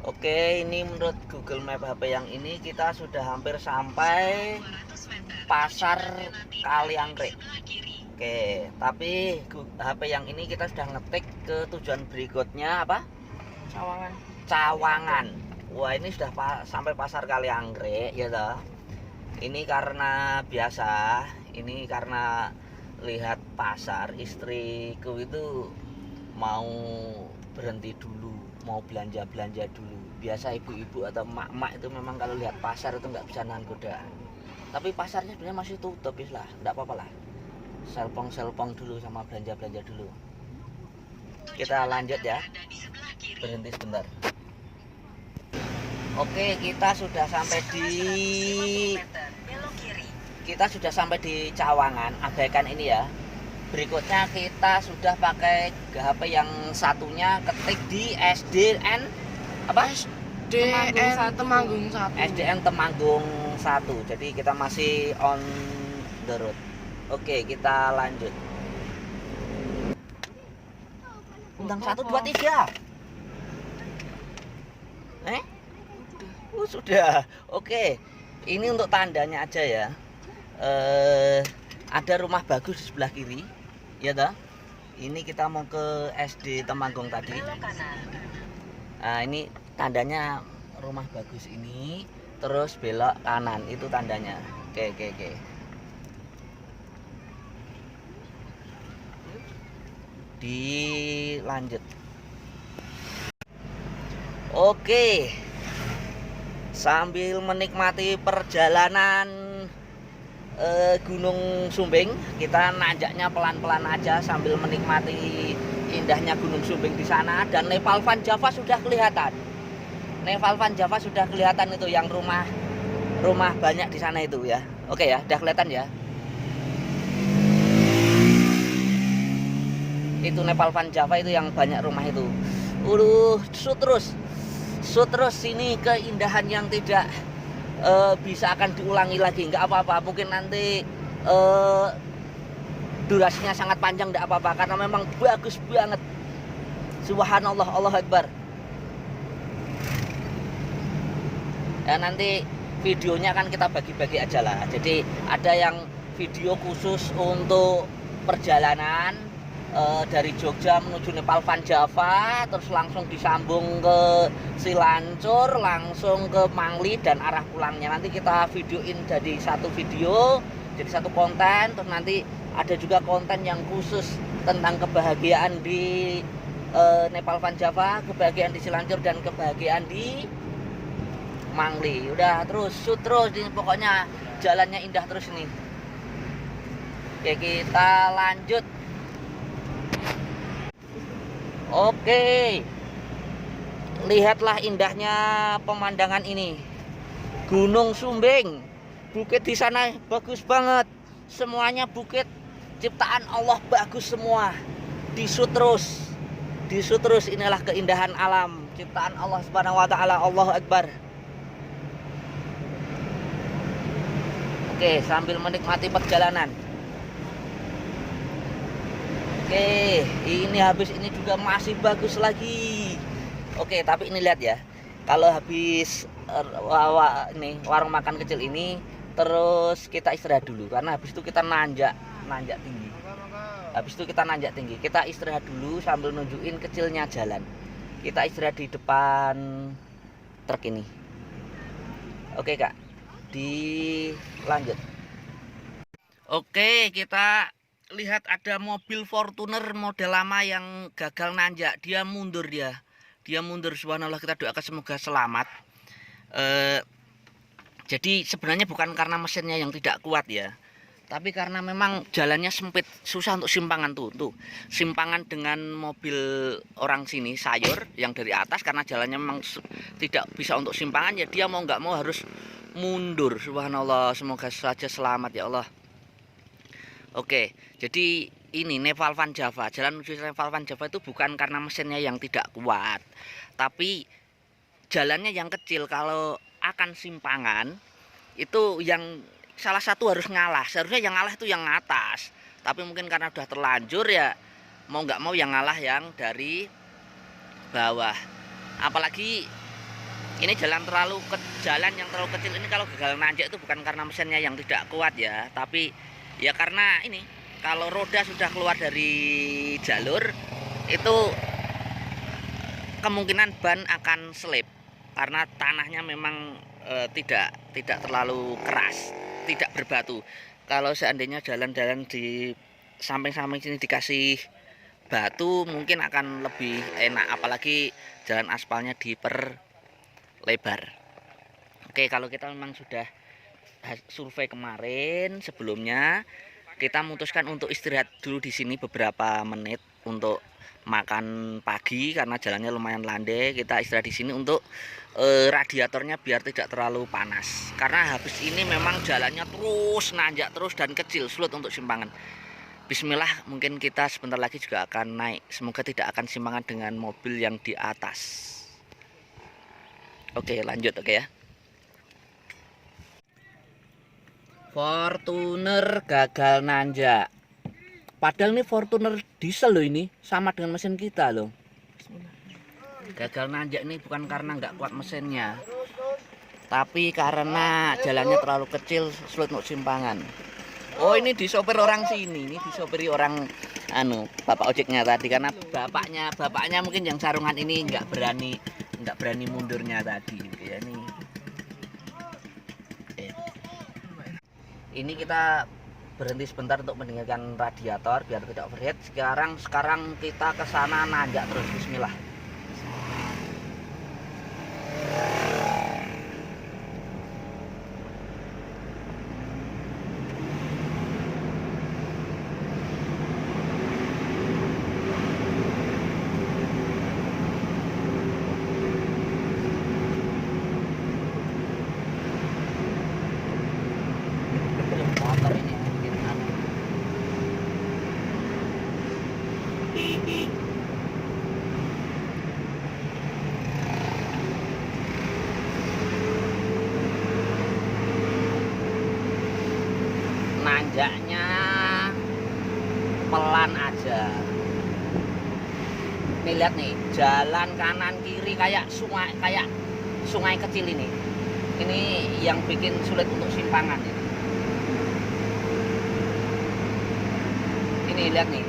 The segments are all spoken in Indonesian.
Oke, ini menurut Google Map HP yang ini kita sudah hampir sampai pasar Kaliangkrek. Oke, tapi HP yang ini kita sudah ngetik ke tujuan berikutnya apa? Cawangan. Cawangan. Wah, ini sudah sampai pasar Kaliangkrek ya toh. Ini karena biasa, ini karena lihat pasar, istriku itu mau berhenti dulu, mau belanja-belanja dulu. Biasa ibu-ibu atau emak-emak itu memang kalau lihat pasar itu nggak bisa nahan godaan. Tapi pasarnya sebenarnya masih tutup lah, nggak apa-apa lah. Selpong dulu sama belanja-belanja dulu. Kita lanjut ya. Berhenti sebentar. Oke, kita sudah sampai di Cawangan. Abaikan ini ya. Berikutnya kita sudah pakai HP yang satunya ketik di SDN apa? Temanggung 1. SDN Temanggung 1. Jadi kita masih on the road. Oke, kita lanjut. Undang 1 2 3. Sudah. Oke. Ini untuk tandanya aja ya. Ada rumah bagus di sebelah kiri. Ya toh? Ini kita mau ke SD Temanggung tadi. Nah, ini tandanya rumah bagus ini, terus belok kanan, itu tandanya. Oke. Dilanjut. Oke. Sambil menikmati perjalanan Gunung Sumbing, kita nanjaknya pelan-pelan aja sambil menikmati indahnya Gunung Sumbing di sana. Dan Nepal Van Java sudah kelihatan. Nepal Van Java sudah kelihatan itu yang rumah banyak di sana itu ya. Oke ya, udah kelihatan ya. Itu Nepal Van Java itu yang banyak rumah itu. Shoot terus sini keindahan yang tidak bisa akan diulangi lagi. Nggak apa-apa, mungkin nanti durasinya sangat panjang, nggak apa-apa karena memang bagus banget. Subhanallah, Allahu Akbar. Ya, nanti videonya kan kita bagi-bagi aja lah. Jadi ada yang video khusus untuk perjalanan dari Jogja menuju Nepal Van Java, terus langsung disambung ke Silancur, langsung ke Mangli dan arah pulangnya. Nanti kita videoin jadi satu video, jadi satu konten. Terus nanti ada juga konten yang khusus tentang kebahagiaan di Nepal Van Java, kebahagiaan di Silancur dan kebahagiaan di Mangli. Udah terus shoot terus ini, pokoknya jalannya indah terus ini. Oke, kita lanjut. Oke, lihatlah indahnya pemandangan ini, Gunung Sumbing. Bukit di sana bagus banget, semuanya bukit ciptaan Allah, bagus semua. Disut terus, inilah keindahan alam ciptaan Allah Subhanahu wa taala. Allahu Akbar. Oke, sambil menikmati perjalanan. Oke, ini habis ini juga masih bagus lagi. Oke, tapi ini lihat ya. Kalau habis ini warung makan kecil ini, terus kita istirahat dulu karena habis itu kita nanjak tinggi. Kita istirahat dulu sambil nunjukin kecilnya jalan. Kita istirahat di depan truk ini. Oke, Kak. Dilanjut. Oke, kita lihat ada mobil Fortuner model lama yang gagal nanjak. Dia mundur. Subhanallah, kita doakan semoga selamat. Jadi sebenarnya bukan karena mesinnya yang tidak kuat ya, tapi karena memang jalannya sempit, susah untuk simpangan tuh. Simpangan dengan mobil orang sini sayur yang dari atas, karena jalannya memang tidak bisa untuk simpangan ya, dia mau nggak mau harus mundur. Subhanallah, semoga saja selamat ya Allah. Oke, jadi ini Nepal Van Java. Jalan menuju Nepal Van Java itu bukan karena mesinnya yang tidak kuat, tapi jalannya yang kecil. Kalau akan simpangan itu yang salah satu harus ngalah. Seharusnya yang ngalah itu yang atas, tapi mungkin karena udah terlanjur ya, mau nggak mau yang ngalah yang dari bawah. Apalagi Ini jalan yang terlalu kecil ini kalau gagal nanjak itu bukan karena mesinnya yang tidak kuat ya, tapi ya karena ini kalau roda sudah keluar dari jalur itu kemungkinan ban akan selip karena tanahnya memang tidak terlalu keras, tidak berbatu. Kalau seandainya jalan-jalan di samping-samping sini dikasih batu mungkin akan lebih enak, apalagi jalan aspalnya diperlebar. Oke, kalau kita memang sudah survei kemarin sebelumnya, kita memutuskan untuk istirahat dulu di sini beberapa menit untuk makan pagi karena jalannya lumayan landai. Kita istirahat di sini untuk radiatornya biar tidak terlalu panas. Karena habis ini memang jalannya terus nanjak terus dan kecil, sulit untuk simpangan. Bismillah, mungkin kita sebentar lagi juga akan naik. Semoga tidak akan simpangan dengan mobil yang di atas. Oke, lanjut oke ya. Fortuner gagal nanjak. Padahal ini Fortuner diesel loh, ini sama dengan mesin kita loh. Gagal nanjak ini bukan karena nggak kuat mesinnya, tapi karena jalannya terlalu kecil, sulit untuk simpangan. Oh, ini disopir orang sini, ini disopiri orang bapak ojeknya tadi, karena bapaknya mungkin yang sarungan ini nggak berani mundurnya tadi gitu ya. Ini kita berhenti sebentar untuk meninggalkan radiator biar tidak overheat. Sekarang kita ke sana nanjak terus. Bismillah. Motor ini bikin nanjaknya pelan aja. Nih lihat nih, jalan kanan kiri kayak sungai kecil ini. Ini yang bikin sulit untuk simpangan ini. Ini lihat nih,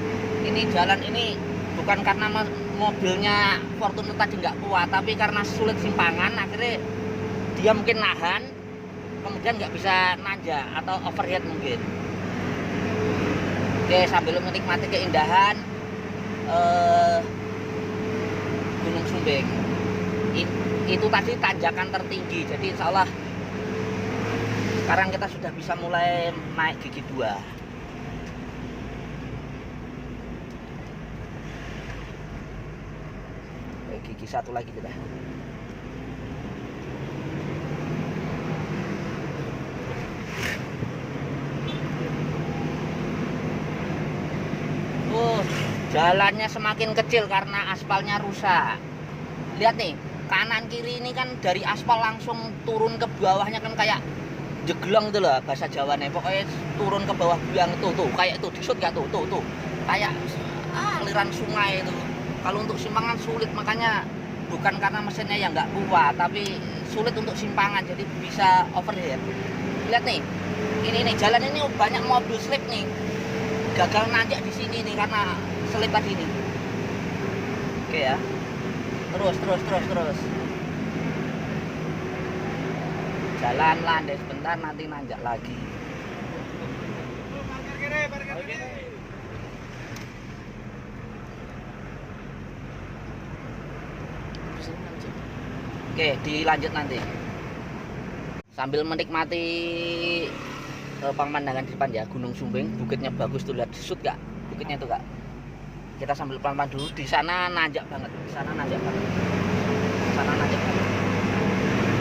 ini jalan ini bukan karena mobilnya Fortuner tadi nggak kuat, tapi karena sulit simpangan akhirnya dia mungkin nahan, kemudian nggak bisa nanjak atau overheat mungkin. Oke, sambil menikmati keindahan Gunung Sumbing. Itu tadi tanjakan tertinggi, jadi insya Allah sekarang kita sudah bisa mulai naik gigi 2. Gigi 1 lagi kita. Jalannya semakin kecil karena aspalnya rusak. Lihat nih, kanan kiri ini kan dari aspal langsung turun ke bawahnya kan kayak jeglong itu loh bahasa Jawanya. Pokoknya turun ke bawah biang tuh kayak itu disut ya tuh. Kayak aliran sungai itu. Kalau untuk simpangan sulit, makanya bukan karena mesinnya yang nggak kuat, tapi sulit untuk simpangan, jadi bisa overheat. Lihat nih, ini nih jalan ini banyak mobil slip nih, gagal nanjak di sini nih karena slip tadi nih. Oke ya, terus. Jalan landai sebentar, nanti nanjak lagi. Oke, dilanjut nanti. Sambil menikmati pemandangan di depan ya, Gunung Sumbing, bukitnya bagus tuh, lihat disut gak? Bukitnya tuh Kak. Kita sambil pelan-pelan dulu, di sana nanjak banget.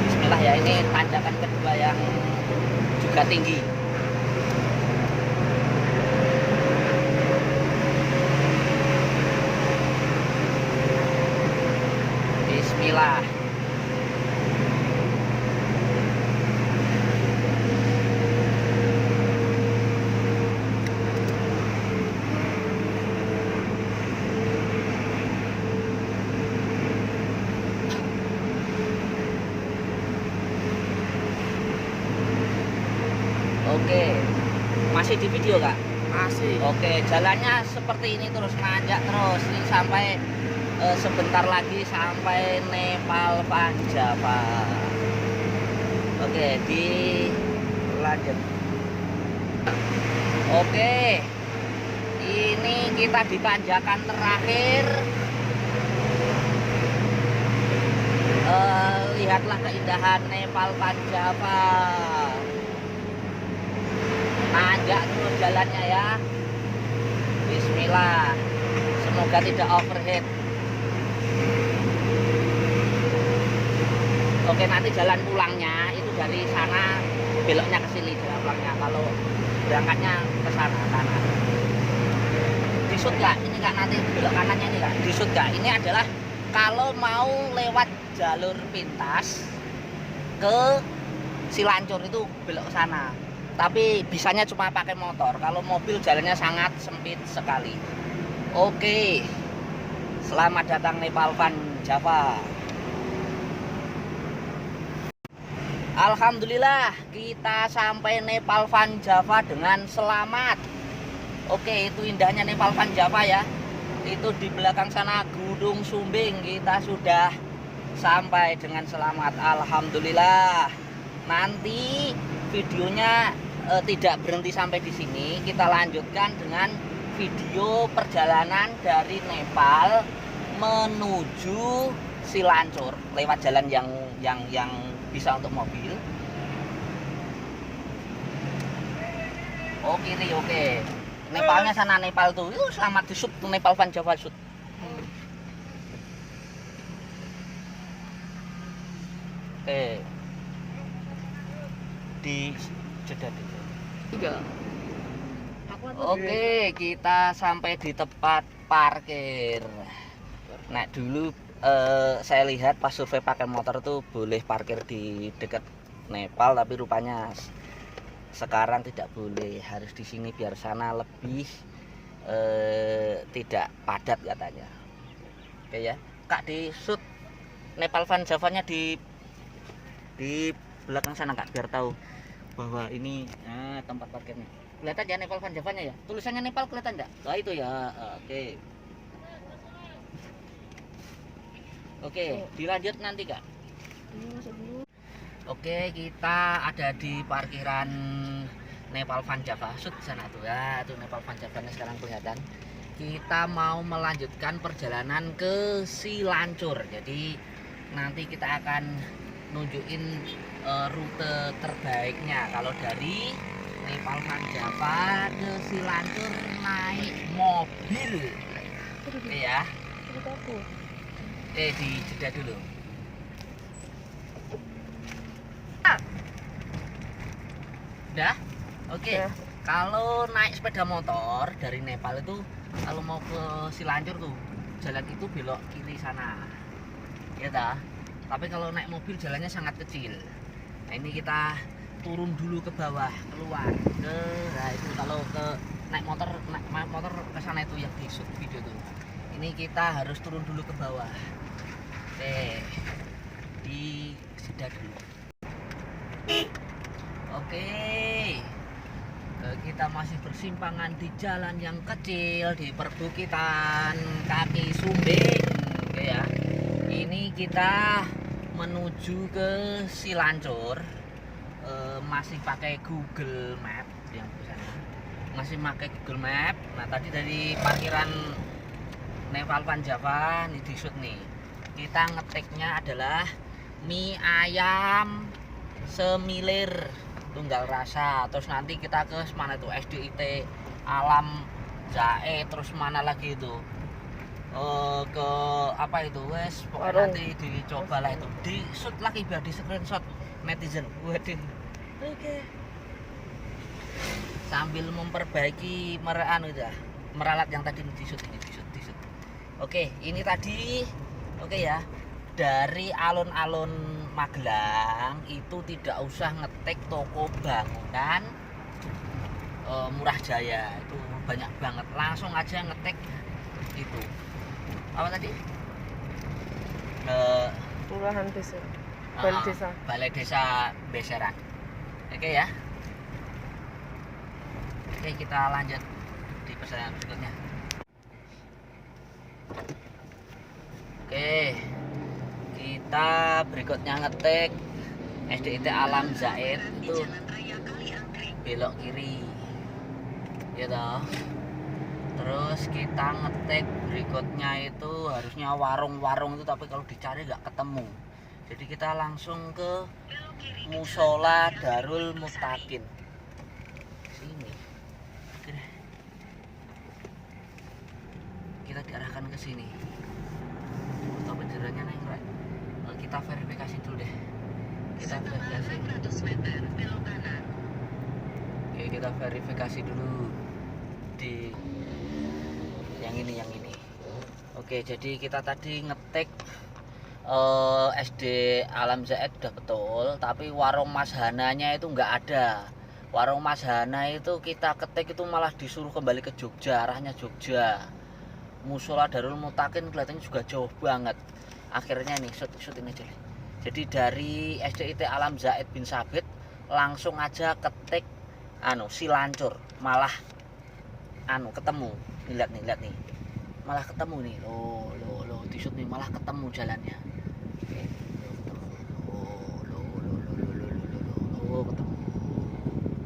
Bismillah ya, ini tanjakan kedua yang juga tinggi. Bismillah. Oke, masih di video kak? Masih. Oke, jalannya seperti ini terus nanjak terus ini sampai sebentar lagi sampai Nepal Panjava. Oke, dilanjut. Oke, ini kita di tanjakan terakhir. Lihatlah keindahan Nepal Panjava. Nanjak terus jalannya ya. Bismillah. Semoga tidak overheat. Oke, nanti jalan pulangnya itu dari sana beloknya ke sini jalan pulangnya. Kalau berangkatnya ke sana kanan. Disut nggak? Ini kak nanti belok kanannya ini kak. Disut nggak? Ini adalah kalau mau lewat jalur pintas ke Silancur itu belok ke sana. Tapi bisanya cuma pakai motor. Kalau mobil jalannya sangat sempit sekali. Oke. Selamat datang Nepal Panjava. Alhamdulillah kita sampai Nepal Panjava dengan selamat. Oke, itu indahnya Nepal Panjava ya. Itu di belakang sana Gunung Sumbing. Kita sudah sampai dengan selamat. Alhamdulillah. Nanti videonya tidak berhenti sampai di sini. Kita lanjutkan dengan video perjalanan dari Nepal menuju Silancur lewat jalan yang bisa untuk mobil. Oh kiri, oke. Nepalnya sana, Nepal tuh. Selamat di sud Nepal Panjava sud. Oke. Di jeda dulu. Oke, kita sampai di tempat parkir. Nah, dulu saya lihat pas survei pakai motor tuh boleh parkir di dekat Nepal, tapi rupanya sekarang tidak boleh, harus di sini biar sana lebih tidak padat katanya. Oke ya, kak di sud Nepal Panjavanya di belakang sana kak, biar tahu bahwa ini tempat parkirnya. Kelihatan ya Nepal Panjavanya ya, tulisannya Nepal kelihatan enggak? Nah itu ya. Oke, dilanjut nanti kak. Oke, kita ada di parkiran Nepal Panjava sud sana tuh ya, tuh Nepal Panjavanya sekarang kelihatan. Kita mau melanjutkan perjalanan ke Silancur. Jadi nanti kita akan nunjukin rute terbaiknya kalau dari Nepal Panjava ke Silancur naik mobil. Oke ya. Di jeda dulu. Udah? Oke. Ya. Kalau naik sepeda motor dari Nepal itu kalau mau ke Silancur tuh jalan itu belok kiri sana. Ya dah. Tapi kalau naik mobil jalannya sangat kecil. Nah, ini kita turun dulu ke bawah, keluar. Nah, itu kalau naik motor ke sana itu yang di shoot video tuh. Ini kita harus turun dulu ke bawah. Oke. Di jeda dulu. Oke. Kita masih bersimpangan di jalan yang kecil di perbukitan kaki Sumbing. Oke ya. Ini kita menuju ke Silancur. Masih pakai Google Map yang di sana. Masih pakai Google Map. Nah, tadi dari parkiran Nepal Panjava nih di shoot nih. Kita ngeteknya adalah mie ayam semilir tunggal rasa. Terus nanti kita ke mana itu SDIT Alam Jae, terus mana lagi itu ke apa itu wes pokoknya nanti dicobalah itu di shoot lagi biar di screenshot netizen. Waduh. Oke. Sambil memperbaiki meralat yang tadi di shoot ini di shoot. Oke, ini tadi oke ya. Dari alun-alun Magelang itu tidak usah ngetek toko bangunan Murah Jaya, itu banyak banget. Langsung aja ngetek itu. Apa tadi? Kelurahan desa. Balai desa. Balai Desa Beseran. Oke ya. Oke, kita lanjut di perjalanan berikutnya. Oke, kita berikutnya ngetik SDIT Alam Zaid itu belok kiri, ya toh. Terus kita ngetik berikutnya itu harusnya warung-warung itu, tapi kalau dicari nggak ketemu. Jadi kita langsung ke Musola Darul Muttaqin. Sini. Oke deh. Kita diarahkan ke sini. Foto benderanya neng right. Kita verifikasi dulu deh. Kita verifikasi. Oke, kita verifikasi dulu di yang ini. Oke, jadi kita tadi ngetik SD Alam Zaid udah betul, tapi warung Mas Hananya itu nggak ada. Warung Mas Hana itu kita ketik itu malah disuruh kembali ke Jogja, arahnya Jogja. Musola Darul Muttaqin kelihatannya juga jauh banget. Akhirnya nih shoot ini aja. Jadi dari SDIT Alam Zaid bin Sabit langsung aja ketik Silancur, malah ketemu. Lihat nih. Malah ketemu nih. Loh, di shoot nih malah ketemu jalannya. Ketemu.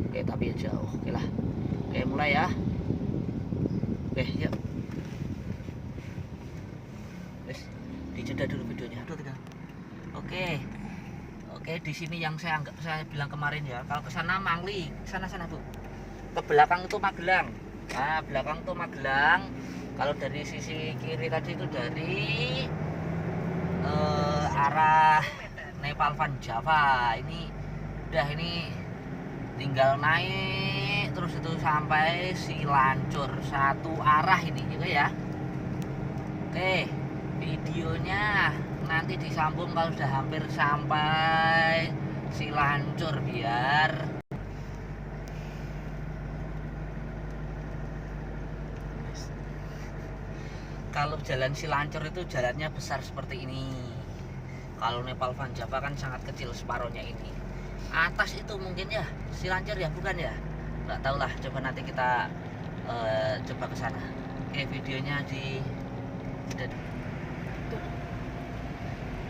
Oke, tapi ya jauh. Oke lah. Oke, mulai ya. Oke, yuk. Wes, dijeda dulu videonya. Oke, di sini yang saya bilang kemarin ya. Kalau ke sana Mangli, sana Bu. Ke belakang itu Magelang. Nah, belakang itu Magelang. Kalau dari sisi kiri tadi itu dari arah Nepal Van Java. Ini tinggal naik terus itu sampai Silancur, satu arah ini juga ya. Oke, videonya nanti disambung kalau sudah hampir sampai Silancur biar kalau jalan Silancur itu jalannya besar seperti ini. Kalau Nepal Van Java kan sangat kecil separohnya ini. Atas itu mungkin ya Silancur ya, bukan ya? Nggak tahu lah, coba nanti kita coba ke sana. Oke, videonya di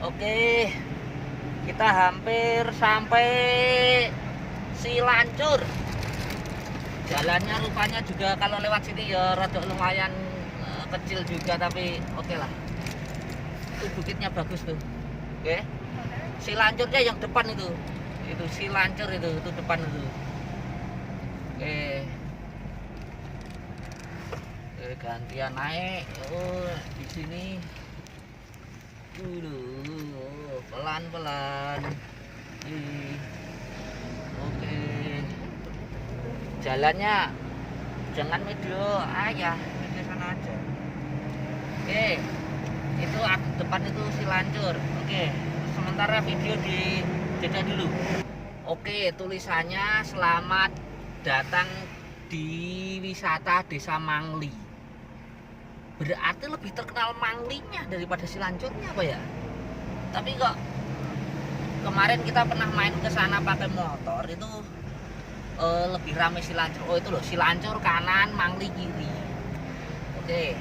Oke, kita hampir sampai Silancur. Jalannya rupanya juga kalau lewat sini ya rada lumayan kecil juga, tapi oke lah. Itu bukitnya bagus tuh. Oke. Silancurnya yang depan itu Silancur itu depan itu. Oke, gantian naik. Di sini dulu pelan-pelan. Oke, jalannya jangan video sana aja. Oke, itu depan itu Silancur. Oke, sementara video di jeda dulu. Oke, tulisannya selamat datang di wisata Desa Mangli. Berarti lebih terkenal Manglinya daripada Silancurnya apa ya? Tapi kok kemarin kita pernah main ke sana pakai motor itu lebih ramai Silancur. Oh itu loh, Silancur kanan, Mangli kiri. Oke.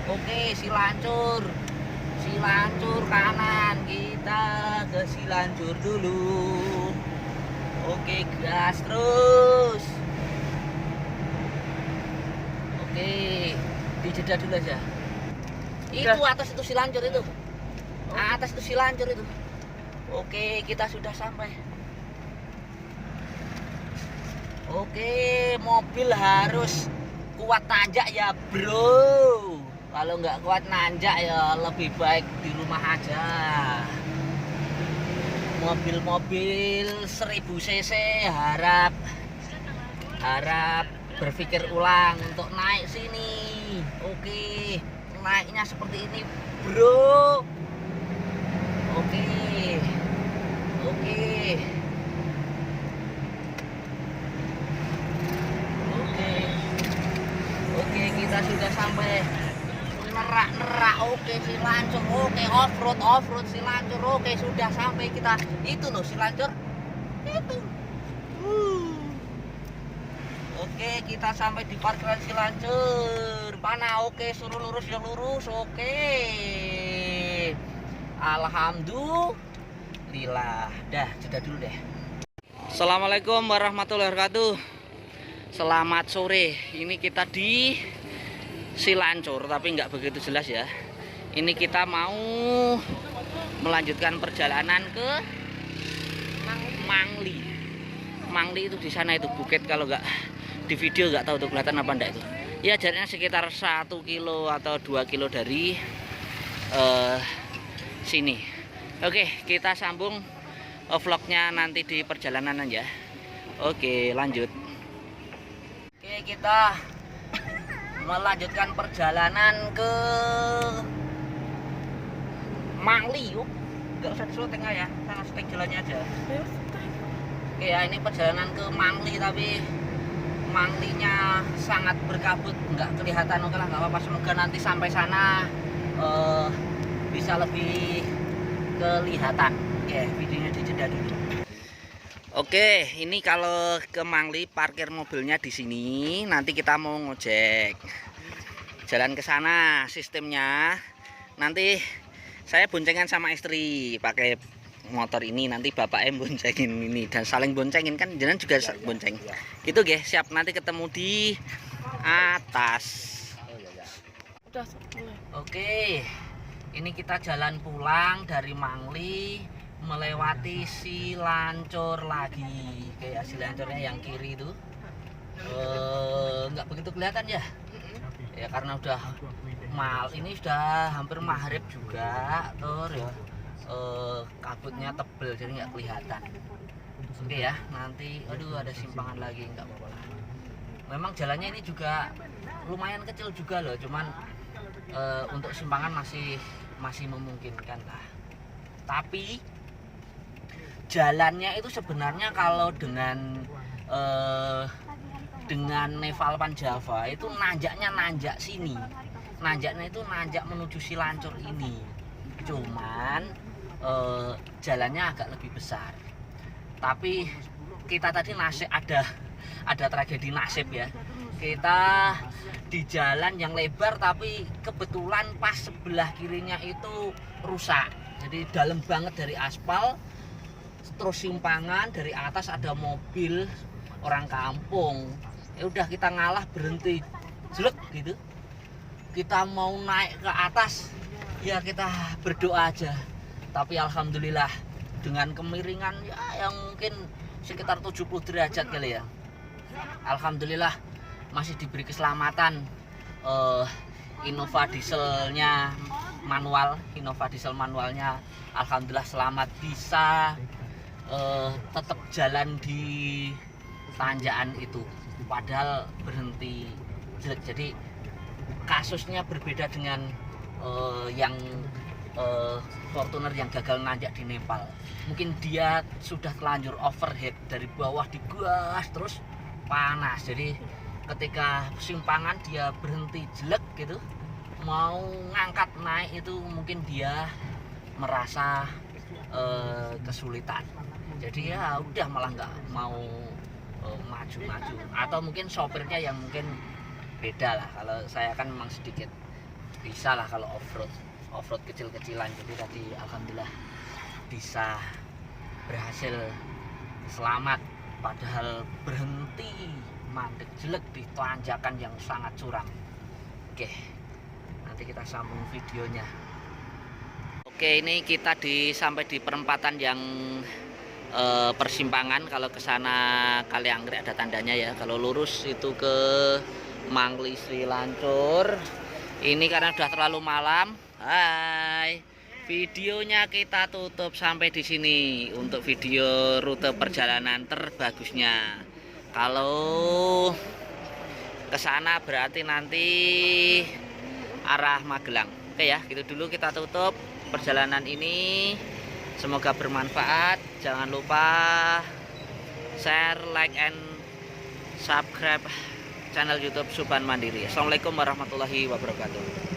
Oke, Silancur kanan, kita ke Silancur dulu. Oke, gas terus. Oke, dijeda dulu aja. Itu atas itu Silancur itu. Atas itu Silancur itu. Oke, kita sudah sampai. Oke, mobil harus kuat nanjak ya bro. Kalau nggak kuat nanjak ya lebih baik di rumah aja. Mobil-mobil 1000 cc harap berpikir ulang untuk naik sini. Oke, naiknya seperti ini bro. Oke. Oke, kita sudah sampai nerak. Oke, Silancur. Oke, off-road Silancur. Oke, sudah sampai kita. Itu loh Silancur. Itu. Oke, kita sampai di parkiran Cilancur. Mana? Oke, suruh lurus ya lurus. Oke. Alhamdulillah. Dah, jeda dulu deh. Assalamualaikum warahmatullahi wabarakatuh. Selamat sore. Ini kita di Cilancur, tapi nggak begitu jelas ya. Ini kita mau melanjutkan perjalanan ke Mangli. Mangli itu di sana itu bukit, kalau nggak di video nggak tahu tuh kelihatan apa enggak itu. Ya jaraknya sekitar 1 kilo atau 2 kilo dari sini. Oke, kita sambung vlognya nanti di perjalanan aja. Oke, lanjut. Oke, kita melanjutkan perjalanan ke Mangli yuk. Nggak usah disuruh tengah ya, sana seteng jalannya aja. Oke ya, ini perjalanan ke Mangli, tapi Manglinya sangat berkabut, nggak kelihatan. Oke lah, nggak apa-apa, semoga nanti sampai sana bisa lebih kelihatan. Oke, videonya dijeda dulu. Oke, ini kalau ke Mangli parkir mobilnya di sini, nanti kita mau ngojek. Jalan ke sana sistemnya. Nanti saya boncengan sama istri pakai motor ini, nanti bapak boncengin ini dan saling boncengin kan, jangan juga bonceng. Gitu guys, siap, nanti ketemu di atas. Udah. Oke, ini kita jalan pulang dari Mangli melewati Cilancur lagi. Oke ya, Cilancurnya yang kiri itu nggak begitu kelihatan ya. Ya karena udah ini sudah hampir maghrib juga, tuh ya. Kabutnya tebel jadi nggak kelihatan. Oke ya, nanti aduh ada simpangan lagi, nggak apa-apa. Memang jalannya ini juga lumayan kecil juga loh, cuman untuk simpangan masih memungkinkan lah. Tapi jalannya itu sebenarnya kalau dengan Nevalpan Java itu nanjaknya sini, nanjaknya itu nanjak menuju Cilancur ini, cuman jalannya agak lebih besar. Tapi kita tadi ada tragedi nasib ya. Kita di jalan yang lebar, tapi kebetulan pas sebelah kirinya itu rusak. Jadi dalam banget dari aspal, terus simpangan dari atas ada mobil orang kampung. Ya udah, kita ngalah, berhenti jelek gitu. Kita mau naik ke atas, ya kita berdoa aja. Tapi alhamdulillah dengan kemiringan ya yang mungkin sekitar 70 derajat kali ya. Alhamdulillah masih diberi keselamatan. Innova dieselnya manual, Innova diesel manualnya alhamdulillah selamat, bisa tetap jalan di tanjakan itu padahal berhenti jelek. Jadi kasusnya berbeda dengan yang Fortuner yang gagal nanjak di Nepal. Mungkin dia sudah telanjur overheat, dari bawah digas terus panas, jadi ketika simpangan dia berhenti jelek gitu, mau ngangkat naik itu mungkin dia merasa kesulitan, jadi ya udah malah nggak mau maju-maju. Atau mungkin sopirnya yang mungkin beda lah. Kalau saya kan memang sedikit bisa lah kalau off-road kecil-kecilan. Jadi tadi alhamdulillah bisa berhasil selamat, padahal berhenti mandek jelek di tanjakan yang sangat curam. Oke, nanti kita sambung videonya. Oke, ini kita sampai di perempatan yang persimpangan. Kalau ke sana Kalianggrek ada tandanya ya. Kalau lurus itu ke Mangli Cilancur. Ini karena udah terlalu malam. Hai, videonya kita tutup sampai di sini untuk video rute perjalanan terbagusnya. Kalau ke sana berarti nanti arah Magelang. Oke ya, gitu dulu kita tutup perjalanan ini. Semoga bermanfaat. Jangan lupa share, like, and subscribe channel YouTube Subhan Mandiri. Assalamualaikum warahmatullahi wabarakatuh.